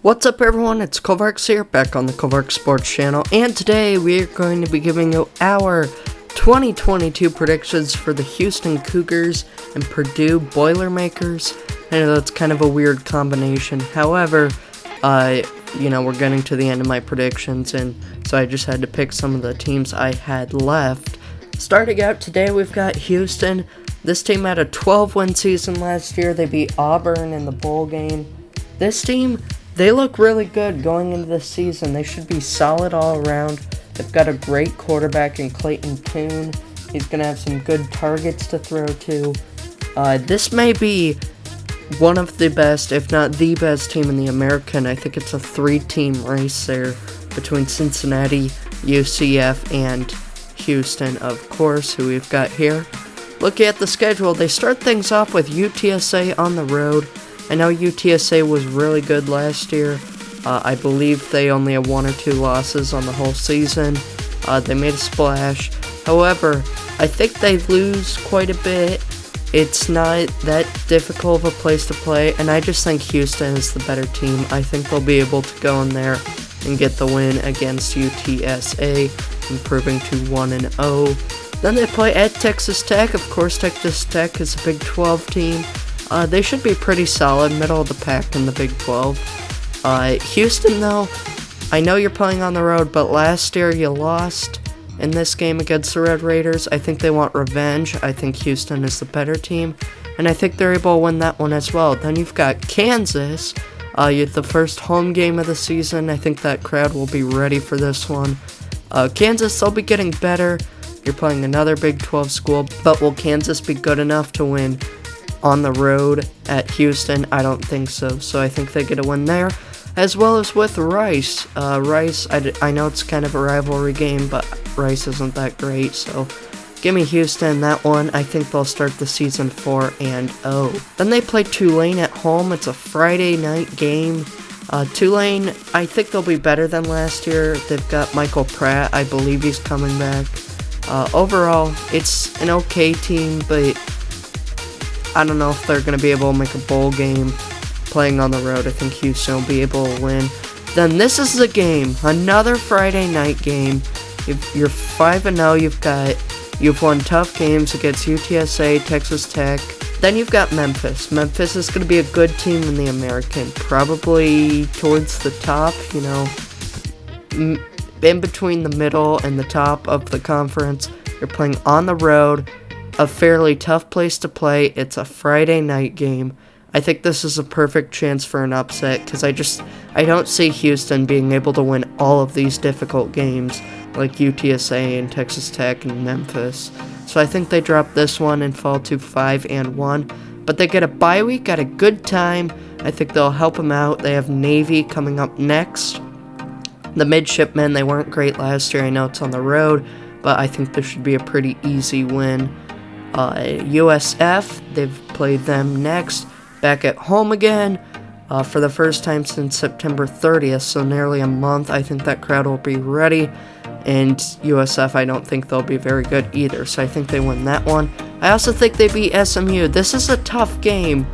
What's up everyone, it's Cougars here, back on the Cougars Sports channel, and today we're going to be giving you our 2022 predictions for the Houston Cougars and Purdue Boilermakers. I know that's kind of a weird combination, however, we're getting to the end of my predictions, and so I just had to pick some of the teams I had left. Starting out today, we've got Houston. This team had a 12-win season last year. They beat Auburn in the bowl game. This team, they look really good going into the season. They should be solid all around. They've got a great quarterback in Clayton Tune. He's going to have some good targets to throw to. This may be one of the best, if not the best team in the American. I think it's a three-team race there between Cincinnati, UCF, and Houston, of course, who we've got here. Looking at the schedule, they start things off with UTSA on the road. I know UTSA was really good last year. I believe they only have 1 or 2 losses on the whole season. They made a splash. However, I think they lose quite a bit. It's not that difficult of a place to play, and I just think Houston is the better team. I think they'll be able to go in there and get the win against UTSA, improving to 1-0. Then they play at Texas Tech. Of course, Texas Tech is a Big 12 team. They should be pretty solid, middle of the pack in the Big 12. Houston, though, I know you're playing on the road, but last year you lost in this game against the Red Raiders. I think they want revenge. I think Houston is the better team, and I think they're able to win that one as well. Then you've got Kansas. The first home game of the season. I think that crowd will be ready for this one. Kansas, they'll be getting better. You're playing another Big 12 school, but will Kansas be good enough to win on the road at Houston? I don't think so. So I think they get a win there, as well as with Rice. I know it's kind of a rivalry game, but Rice isn't that great. So give me Houston that one. I think they'll start the season 4-0. Then they play Tulane at home. It's a Friday night game. Tulane, I think they'll be better than last year. They've got Michael Pratt. I believe he's coming back. Overall, it's an okay team, but I don't know if they're going to be able to make a bowl game playing on the road. I think Houston will be able to win. Then this is the game, another Friday night game. You're 5-0. You've won tough games against UTSA, Texas Tech. Then you've got Memphis. Memphis is going to be a good team in the American, probably towards the top, in between the middle and the top of the conference. You're playing on the road, a fairly tough place to play. It's a Friday night game. I think this is a perfect chance for an upset, because I don't see Houston being able to win all of these difficult games like UTSA and Texas Tech and Memphis. So I think they drop this one and fall to 5-1. But they get a bye week at a good time. I think they'll help them out. They have Navy coming up next. The midshipmen, they weren't great last year. I know it's on the road, but I think this should be a pretty easy win. USF, they've played them next. Back at home again for the first time since September 30th, so nearly a month. I think that crowd will be ready. And USF, I don't think they'll be very good either, so I think they win that one. I also think they beat SMU. This is a tough game.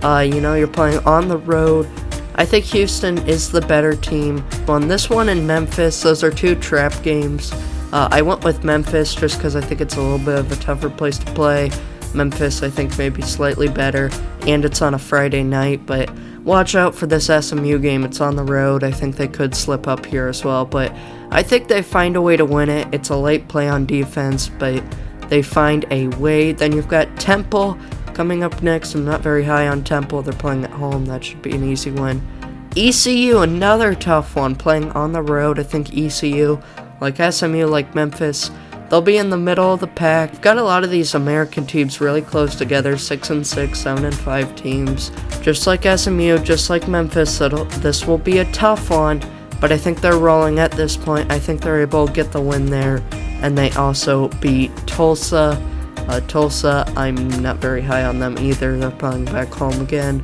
You're playing on the road. I think Houston is the better team. On this one in Memphis, those are 2 trap games. I went with Memphis just because I think it's a little bit of a tougher place to play. Memphis, I think, may be slightly better, and it's on a Friday night, but watch out for this SMU game. It's on the road. I think they could slip up here as well, but I think they find a way to win it. It's a late play on defense, but they find a way. Then you've got Temple coming up next. I'm not very high on Temple. They're playing at home. That should be an easy win. ECU, another tough one, playing on the road. I think ECU, like SMU, like Memphis, they'll be in the middle of the pack. We've got a lot of these American teams really close together, 6-6, 7-5 teams. Just like SMU, just like Memphis, this will be a tough one, but I think they're rolling at this point. I think they're able to get the win there, and they also beat Tulsa. Tulsa, I'm not very high on them either. They're playing back home again.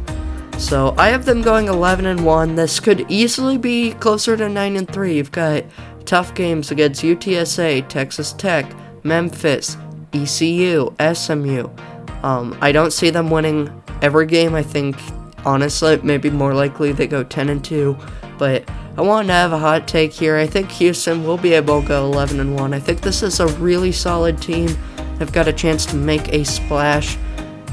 So I have them going 11-1. This could easily be closer to 9-3. You've got tough games against UTSA, Texas Tech, Memphis, ECU, SMU. I don't see them winning every game. I think honestly, maybe more likely they go 10-2, but I wanted to have a hot take here. I think Houston will be able to go 11-1. I think this is a really solid team. They've got a chance to make a splash,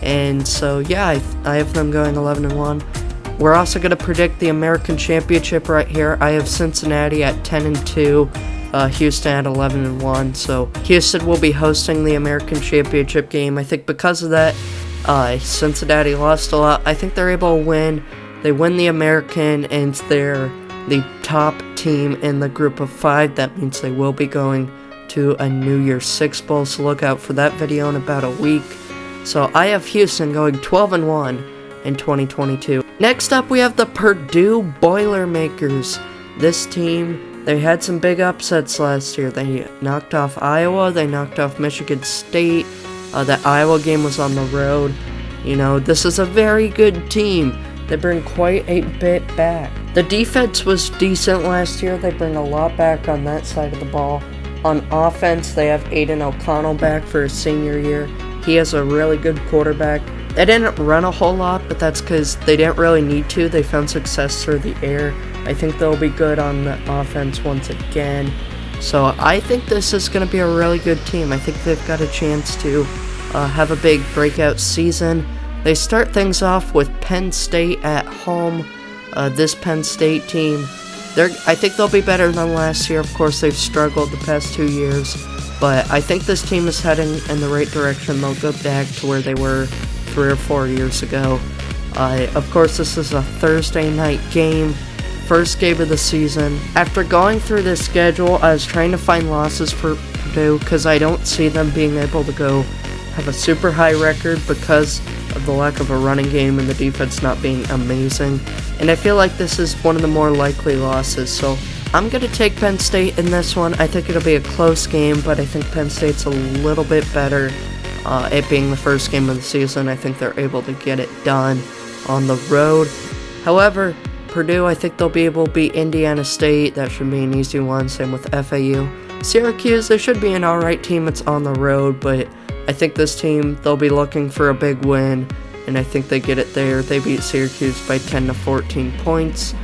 and so yeah, I have them going 11-1. We're also going to predict the American Championship right here. I have Cincinnati at 10-2, Houston at 11-1. So Houston will be hosting the American Championship game. I think because of that, Cincinnati lost a lot. I think they're able to win. They win the American, and they're the top team in the group of 5. That means they will be going to a New Year's Six Bowl, so look out for that video in about a week. So I have Houston going 12-1 in 2022. Next up, we have the Purdue Boilermakers. This team, they had some big upsets last year. They knocked off Iowa, they knocked off Michigan State. That Iowa game was on the road. You know, this is a very good team. They bring quite a bit back. The defense was decent last year. They bring a lot back on that side of the ball. On offense, they have Aiden O'Connell back for his senior year. He has a really good quarterback. They didn't run a whole lot, but that's because they didn't really need to. They found success through the air. I think they'll be good on the offense once again. So I think this is going to be a really good team. I think they've got a chance to have a big breakout season. They start things off with Penn State at home. This Penn State team, I think they'll be better than last year. Of course, they've struggled the past 2 years, but I think this team is heading in the right direction. They'll go back to where they were 3 or 4 years ago. Of course, this is a Thursday night game, first game of the season. After going through this schedule, I was trying to find losses for Purdue because I don't see them being able to go have a super high record because of the lack of a running game and the defense not being amazing. And I feel like this is one of the more likely losses, so I'm going to take Penn State in this one. I think it'll be a close game, but I think Penn State's a little bit better. It being the first game of the season, I think they're able to get it done on the road. However, Purdue, I think they'll be able to beat Indiana State. That should be an easy one. Same with FAU. Syracuse, they should be an alright team. It's on the road, but I think this team, they'll be looking for a big win, and I think they get it there. They beat Syracuse by 10 to 14 points.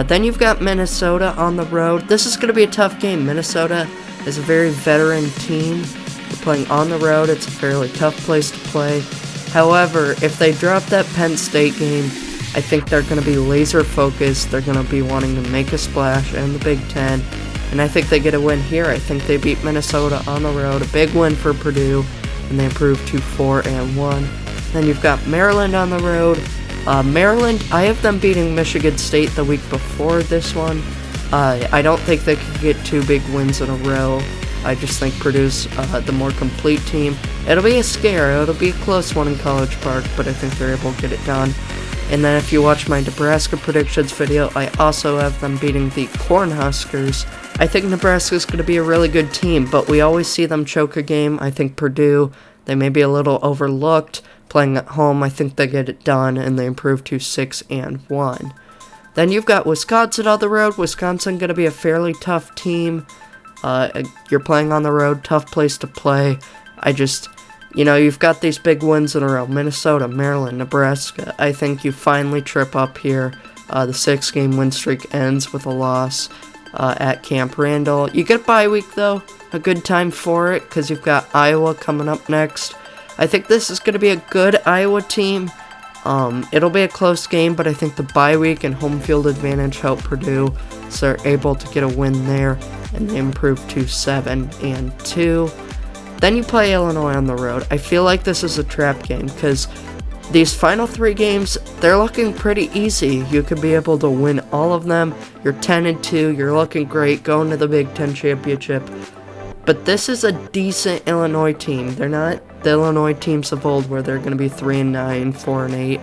Then you've got Minnesota on the road. This is going to be a tough game. Minnesota is a very veteran team. They're playing on the road. It's a fairly tough place to play. However, if they drop that Penn State game, I think they're going to be laser focused. They're going to be wanting to make a splash in the Big Ten, and I think they get a win here. I think they beat Minnesota on the road. A big win for Purdue, and they improved to 4-1. Then you've got Maryland on the road. Maryland, I have them beating Michigan State the week before this one. I don't think they could get 2 big wins in a row. I just think Purdue's the more complete team. It'll be a scare. It'll be a close one in College Park, but I think they're able to get it done. And then if you watch my Nebraska predictions video, I also have them beating the Cornhuskers. I think Nebraska's going to be a really good team, but we always see them choke a game. I think Purdue, they may be a little overlooked. Playing at home, I think they get it done, and they improve to 6-1. Then you've got Wisconsin on the road. Wisconsin going to be a fairly tough team. You're playing on the road, tough place to play. You've got these big wins in a row. Minnesota, Maryland, Nebraska. I think you finally trip up here. The 6-game win streak ends with a loss at Camp Randall. You get a bye week, though. A good time for it, because you've got Iowa coming up next. I think this is going to be a good Iowa team. It'll be a close game, but I think the bye week and home field advantage help Purdue, so they're able to get a win there, and they improve to 7-2. Then you play Illinois on the road. I feel like this is a trap game, because these final 3 games, they're looking pretty easy. You could be able to win all of them. You're 10-2, you're looking great, going to the Big Ten Championship. But this is a decent Illinois team. They're not the Illinois teams of old where they're going to be 3-9, 4-8.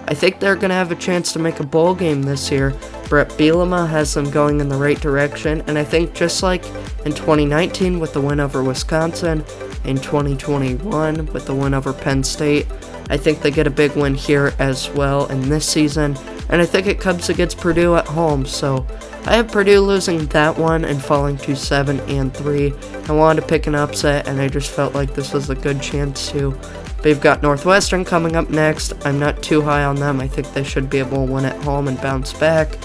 I think they're going to have a chance to make a bowl game this year. Brett Bielema has them going in the right direction, and I think just like in 2019 with the win over Wisconsin, in 2021 with the win over Penn State, I think they get a big win here as well in this season. and I think it comes against Purdue at home, so I have Purdue losing that one and falling to 7-3. I wanted to pick an upset, and I just felt like this was a good chance to. They've got Northwestern coming up next. I'm not too high on them. I think they should be able to win at home and bounce back.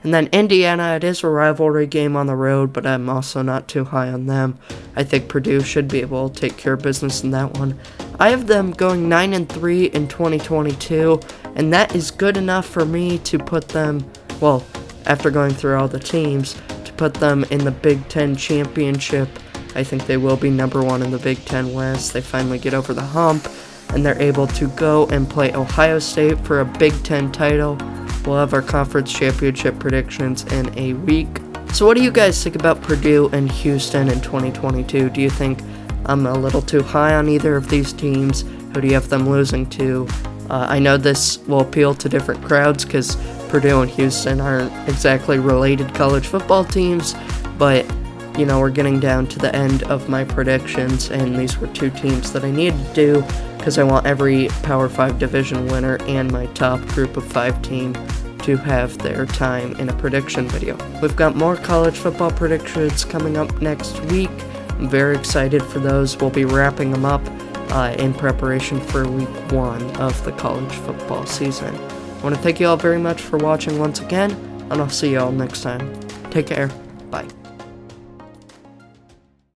And then Indiana, it is a rivalry game on the road, but I'm also not too high on them. I think Purdue should be able to take care of business in that one. I have them going 9-3 in 2022, and that is good enough for me to put them, well, after going through all the teams, to put them in the Big Ten championship. I think they will be number one in the Big Ten West. They finally get over the hump, and they're able to go and play Ohio State for a Big Ten title. We'll have our conference championship predictions in a week. So what do you guys think about Purdue and Houston in 2022? Do you think I'm a little too high on either of these teams? Who do you have them losing to? I know this will appeal to different crowds because Purdue and Houston aren't exactly related college football teams, but you know, we're getting down to the end of my predictions, and these were two teams that I needed to do because I want every Power 5 division winner and my top group of 5 team to have their time in a prediction video. We've got more college football predictions coming up next week. I'm very excited for those. We'll be wrapping them up in preparation for week 1 of the college football season. I want to thank you all very much for watching once again, and I'll see you all next time. Take care. Bye.